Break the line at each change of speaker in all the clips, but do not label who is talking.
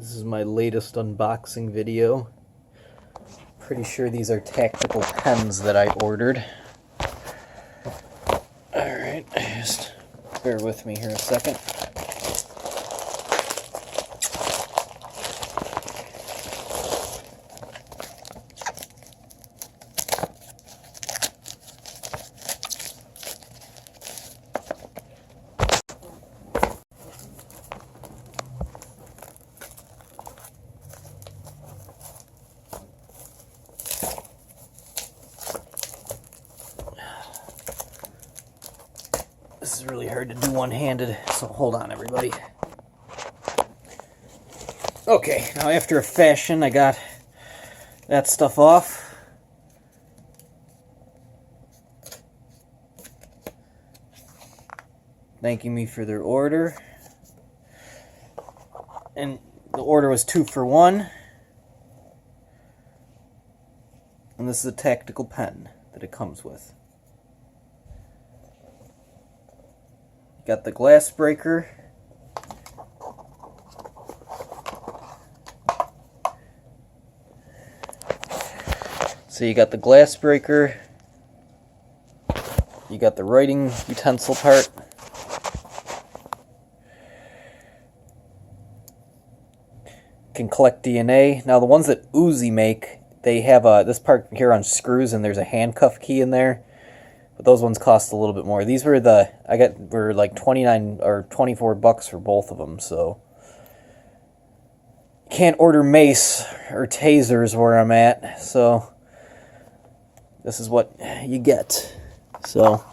This is my latest unboxing video. Pretty sure these are tactical pens that I ordered. Alright, just bear with me here a second. This is really hard to do one-handed, so hold on, everybody. Okay, now after a fashion, I got that stuff off. Thanking me for their order. And the order was 2 for 1. And this is a tactical pen that it comes with. Got the glass breaker. So you got the glass breaker. You got the writing utensil part. Can collect DNA. Now the ones that Uzi make, they have this part here on screws and there's a handcuff key in there. But those ones cost a little bit more. These were were like 29 or 24 bucks for both of them, so can't order mace or tasers where I'm at, so this is what you get. So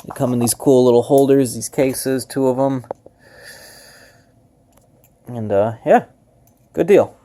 they come in these cool little holders, these cases, 2 of them. And yeah, good deal.